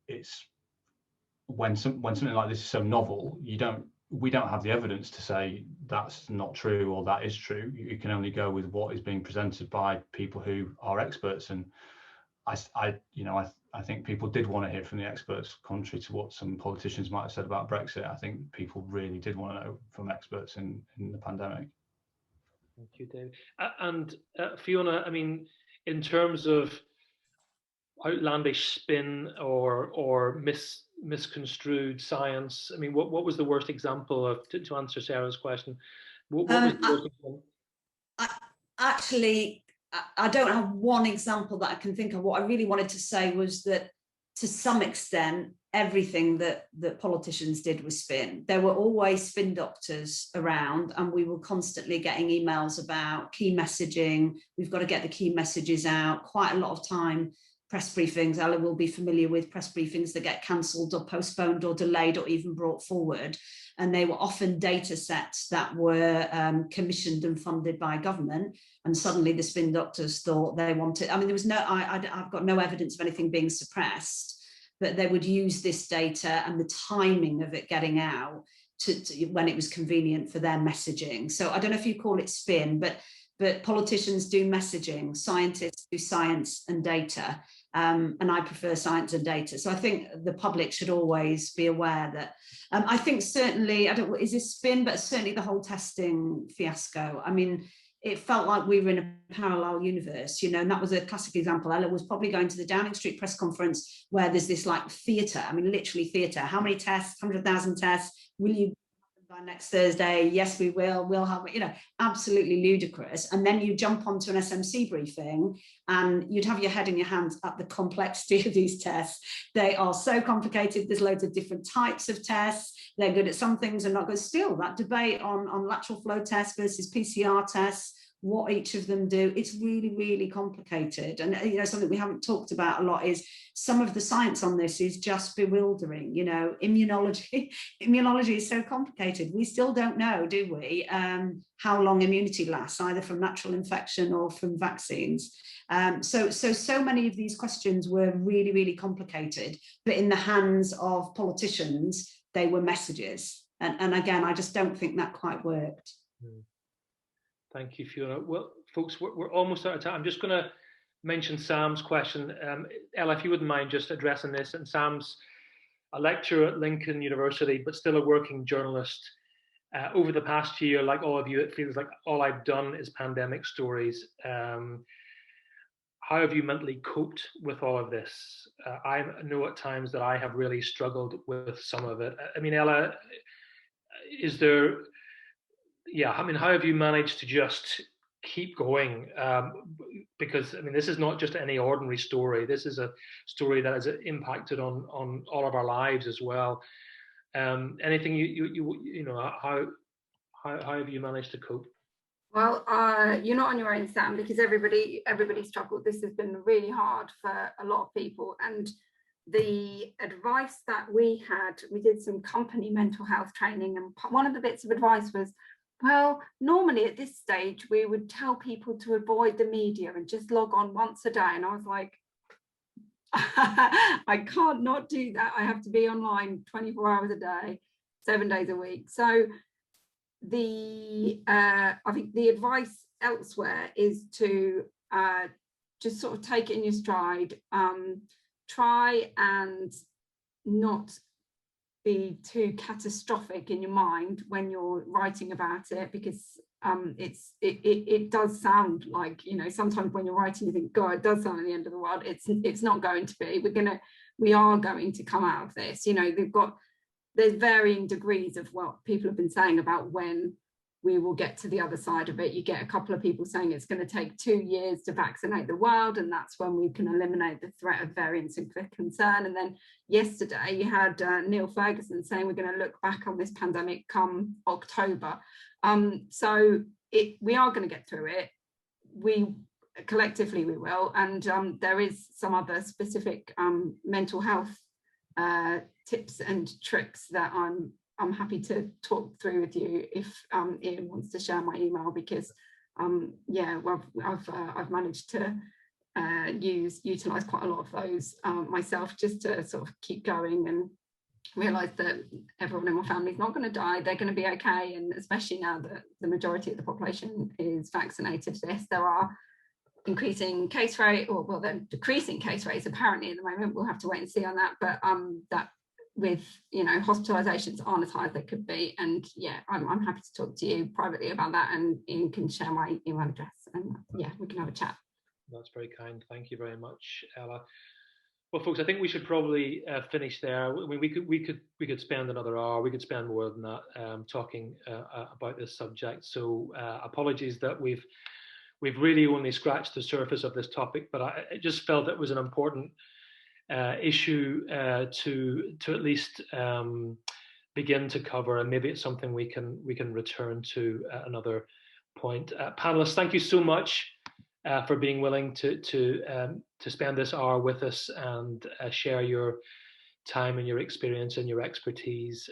It's when something like this is so novel, we don't have the evidence to say that's not true or that is true. You can only go with what is being presented by people who are experts. And I think people did want to hear from the experts, contrary to what some politicians might have said about Brexit. I think people really did want to know from experts in the pandemic. Thank you, Dave. And Fiona, I mean, in terms of outlandish spin or misconstrued science, I mean, what was the worst example of, to answer Sarah's question, what was the worst example? Actually, I don't have one example that I can think of. What I really wanted to say was that, to some extent, everything that politicians did was spin. There were always spin doctors around, and we were constantly getting emails about key messaging. We've got to get the key messages out. Quite a lot of time, press briefings, Ella will be familiar with press briefings that get cancelled or postponed or delayed or even brought forward. And they were often data sets that were commissioned and funded by government. And suddenly the spin doctors thought they wanted, I mean, there was no, I've got no evidence of anything being suppressed, but they would use this data and the timing of it getting out to when it was convenient for their messaging. So I don't know if you call it spin, but politicians do messaging, scientists do science and data. And I prefer science and data. So I think the public should always be aware that, I think certainly, I don't, is this spin, but certainly the whole testing fiasco. I mean, it felt like we were in a parallel universe, you know, and that was a classic example. Ella was probably going to the Downing Street press conference where there's this like theatre, I mean, literally theatre. How many tests? 100,000 tests. Will you by next Thursday? Yes, we will. We'll have, you know, absolutely ludicrous. And then you jump onto an SMC briefing and you'd have your head in your hands at the complexity of these tests. They are so complicated. There's loads of different types of tests. They're good at some things and not good. Still, that debate on lateral flow tests versus PCR tests, what each of them do, it's really, really complicated. And, you know, something we haven't talked about a lot is some of the science on this is just bewildering. You know, immunology is so complicated. We still don't know, do we, how long immunity lasts, either from natural infection or from vaccines. So many of these questions were really, really complicated, but in the hands of politicians, they were messages. And again, I just don't think that quite worked. Thank you, Fiona. Well, folks, we're almost out of time. I'm just going to mention Sam's question. Ella, if you wouldn't mind just addressing this. And Sam's a lecturer at Lincoln University, but still a working journalist. Over the past year, like all of you, it feels like all I've done is pandemic stories. How have you mentally coped with all of this? I know at times that I have really struggled with some of it. I mean, Ella, is there... Yeah, I mean, how have you managed to just keep going? Because, I mean, this is not just any ordinary story. This is a story that has impacted on all of our lives as well. Anything you know, how have you managed to cope? Well, you're not on your own, Sam, because everybody struggled. This has been really hard for a lot of people. And the advice that we did some company mental health training, and one of the bits of advice was, well, normally at this stage, we would tell people to avoid the media and just log on once a day. And I was like, I can't not do that. I have to be online 24 hours a day, 7 days a week. So I think the advice elsewhere is to just sort of take it in your stride, try and not be too catastrophic in your mind when you're writing about it, because it does sound like, you know, sometimes when you're writing you think, God, it does sound like the end of the world. It's not going to be. We are going to come out of this. You know, there's varying degrees of what people have been saying about when we will get to the other side of it. You get a couple of people saying it's going to take 2 years to vaccinate the world, and that's when we can eliminate the threat of variants of concern. And then yesterday you had Neil Ferguson saying we're going to look back on this pandemic come October. So we are going to get through it. We collectively we will. And there is some other specific mental health tips and tricks that I'm happy to talk through with you if Ian wants to share my email, because yeah, well, I've managed to utilize quite a lot of those myself, just to sort of keep going and realize that everyone in my family is not going to die. They're going to be okay. And especially now that the majority of the population is vaccinated for this, there are increasing case rate, or well, they're decreasing case rates apparently at the moment. We'll have to wait and see on that, but that with, you know, hospitalizations aren't as high as they could be. And yeah, I'm happy to talk to you privately about that, and Ian can share my email address, and yeah, we can have a chat. That's very kind. Thank you very much, Ella. Well, folks, I think we should probably finish there. I mean, we could spend another hour. We could spend more than that talking about this subject. So apologies that we've really only scratched the surface of this topic, but I just felt it was an important issue to at least begin to cover, and maybe it's something we can return to at another point. Panelists, thank you so much for being willing to spend this hour with us and share your time and your experience and your expertise.